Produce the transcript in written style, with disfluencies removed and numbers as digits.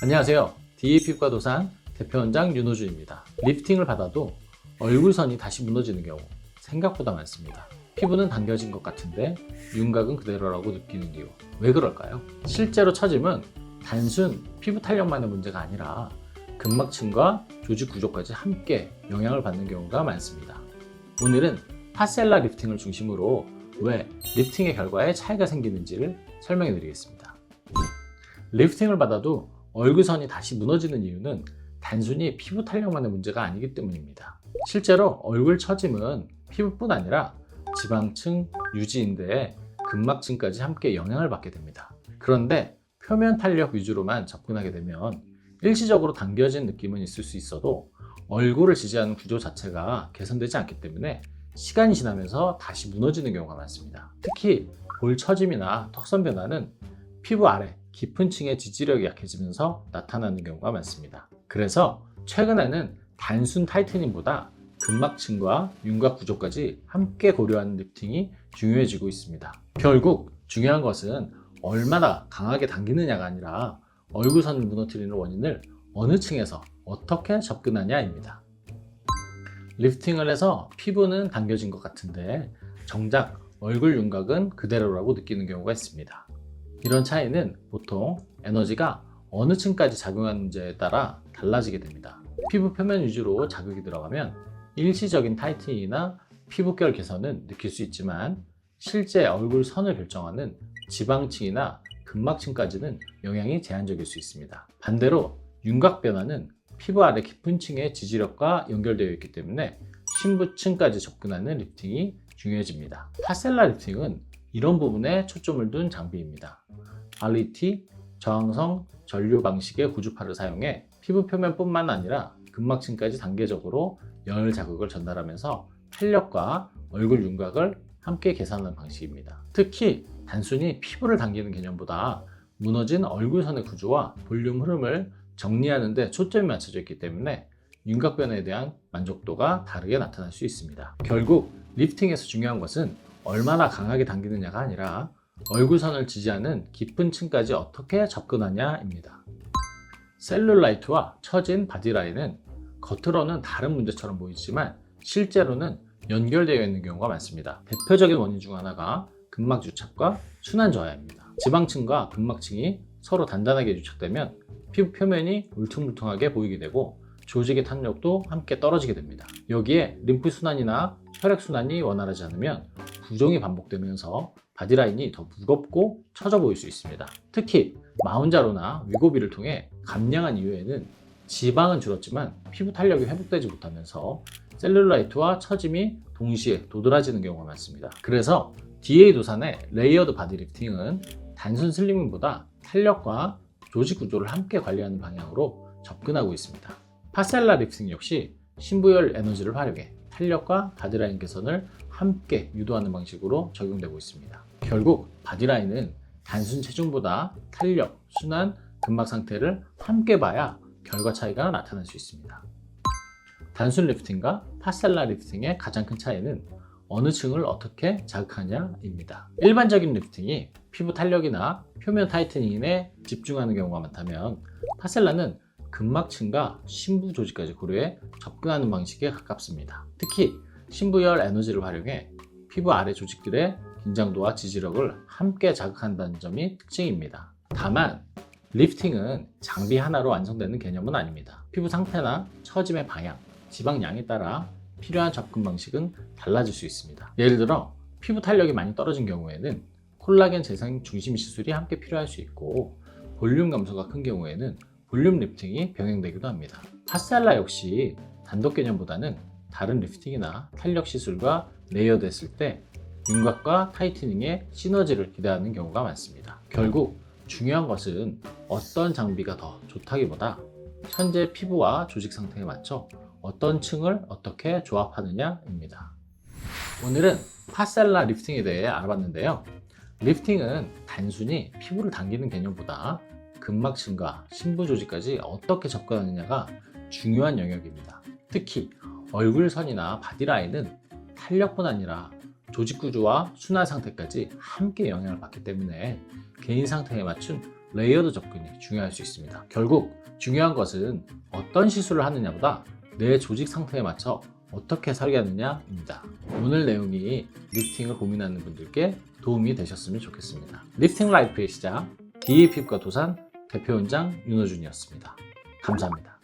안녕하세요. DA피부과 도산 대표원장 윤호준입니다. 리프팅을 받아도 얼굴선이 다시 무너지는 경우 생각보다 많습니다. 피부는 당겨진 것 같은데 윤곽은 그대로라고 느끼는 이유, 왜 그럴까요? 실제로 처짐은 단순 피부 탄력만의 문제가 아니라 근막층과 조직 구조까지 함께 영향을 받는 경우가 많습니다. 오늘은 파셀라 리프팅을 중심으로 왜 리프팅의 결과에 차이가 생기는지를 설명해 드리겠습니다. 리프팅을 받아도 얼굴선이 다시 무너지는 이유는 단순히 피부 탄력만의 문제가 아니기 때문입니다. 실제로 얼굴 처짐은 피부뿐 아니라 지방층, 유지인대, 근막층까지 함께 영향을 받게 됩니다. 그런데 표면 탄력 위주로만 접근하게 되면 일시적으로 당겨진 느낌은 있을 수 있어도 얼굴을 지지하는 구조 자체가 개선되지 않기 때문에 시간이 지나면서 다시 무너지는 경우가 많습니다. 특히 볼 처짐이나 턱선 변화는 피부 아래 깊은 층의 지지력이 약해지면서 나타나는 경우가 많습니다. 그래서 최근에는 단순 타이트닝보다 근막층과 윤곽 구조까지 함께 고려하는 리프팅이 중요해지고 있습니다. 결국 중요한 것은 얼마나 강하게 당기느냐가 아니라 얼굴선을 무너뜨리는 원인을 어느 층에서 어떻게 접근하냐입니다. 리프팅을 해서 피부는 당겨진 것 같은데 정작 얼굴 윤곽은 그대로라고 느끼는 경우가 있습니다. 이런 차이는 보통 에너지가 어느 층까지 작용하는지에 따라 달라지게 됩니다. 피부 표면 위주로 자극이 들어가면 일시적인 타이트닝이나 피부결 개선은 느낄 수 있지만 실제 얼굴 선을 결정하는 지방층이나 근막층까지는 영향이 제한적일 수 있습니다. 반대로 윤곽 변화는 피부 아래 깊은 층의 지지력과 연결되어 있기 때문에 심부층까지 접근하는 리프팅이 중요해집니다. 파셀라 리프팅은 이런 부분에 초점을 둔 장비입니다. RET, 저항성 전류 방식의 구주파를 사용해 피부 표면뿐만 아니라 근막층까지 단계적으로 열 자극을 전달하면서 탄력과 얼굴 윤곽을 함께 개선하는 방식입니다. 특히 단순히 피부를 당기는 개념보다 무너진 얼굴선의 구조와 볼륨 흐름을 정리하는 데 초점이 맞춰져 있기 때문에 윤곽 변화에 대한 만족도가 다르게 나타날 수 있습니다. 결국 리프팅에서 중요한 것은 얼마나 강하게 당기느냐가 아니라 얼굴선을 지지하는 깊은 층까지 어떻게 접근하냐입니다. 셀룰라이트와 처진 바디라인은 겉으로는 다른 문제처럼 보이지만 실제로는 연결되어 있는 경우가 많습니다. 대표적인 원인 중 하나가 근막 유착과 순환 저하입니다. 지방층과 근막층이 서로 단단하게 유착되면 피부 표면이 울퉁불퉁하게 보이게 되고 조직의 탄력도 함께 떨어지게 됩니다. 여기에 림프 순환이나 혈액 순환이 원활하지 않으면 부종이 반복되면서 바디라인이 더 무겁고 처져 보일 수 있습니다. 특히 마운자로나 위고비를 통해 감량한 이후에는 지방은 줄었지만 피부 탄력이 회복되지 못하면서 셀룰라이트와 처짐이 동시에 도드라지는 경우가 많습니다. 그래서 DA 도산의 레이어드 바디 리프팅은 단순 슬리밍보다 탄력과 조직 구조를 함께 관리하는 방향으로 접근하고 있습니다. 파셀라 리프팅 역시 심부열 에너지를 활용해 탄력과 바디라인 개선을 함께 유도하는 방식으로 적용되고 있습니다. 결국 바디라인은 단순 체중보다 탄력, 순환, 근막 상태를 함께 봐야 결과 차이가 나타날 수 있습니다. 단순 리프팅과 파셀라 리프팅의 가장 큰 차이는 어느 층을 어떻게 자극하냐입니다. 일반적인 리프팅이 피부 탄력이나 표면 타이트닝에 집중하는 경우가 많다면 파셀라는 근막층과 심부 조직까지 고려해 접근하는 방식에 가깝습니다. 특히 심부열 에너지를 활용해 피부 아래 조직들의 긴장도와 지지력을 함께 자극한다는 점이 특징입니다. 다만 리프팅은 장비 하나로 완성되는 개념은 아닙니다. 피부 상태나 처짐의 방향, 지방량에 따라 필요한 접근 방식은 달라질 수 있습니다. 예를 들어 피부 탄력이 많이 떨어진 경우에는 콜라겐 재생 중심 시술이 함께 필요할 수 있고 볼륨 감소가 큰 경우에는 볼륨 리프팅이 병행되기도 합니다. 파셀라 역시 단독 개념보다는 다른 리프팅이나 탄력 시술과 레이어됐을 때 윤곽과 타이트닝의 시너지를 기대하는 경우가 많습니다. 결국 중요한 것은 어떤 장비가 더 좋다기보다 현재 피부와 조직 상태에 맞춰 어떤 층을 어떻게 조합하느냐입니다. 오늘은 파셀라 리프팅에 대해 알아봤는데요. 리프팅은 단순히 피부를 당기는 개념보다 근막층과 심부 조직까지 어떻게 접근하느냐가 중요한 영역입니다. 특히 얼굴선이나 바디라인은 탄력뿐 아니라 조직 구조와 순환 상태까지 함께 영향을 받기 때문에 개인 상태에 맞춘 레이어드 접근이 중요할 수 있습니다. 결국 중요한 것은 어떤 시술을 하느냐보다 내 조직 상태에 맞춰 어떻게 설계하느냐입니다. 오늘 내용이 리프팅을 고민하는 분들께 도움이 되셨으면 좋겠습니다. 리프팅 라이프의 시작, DA 피부과 도산 대표원장 윤호준이었습니다. 감사합니다.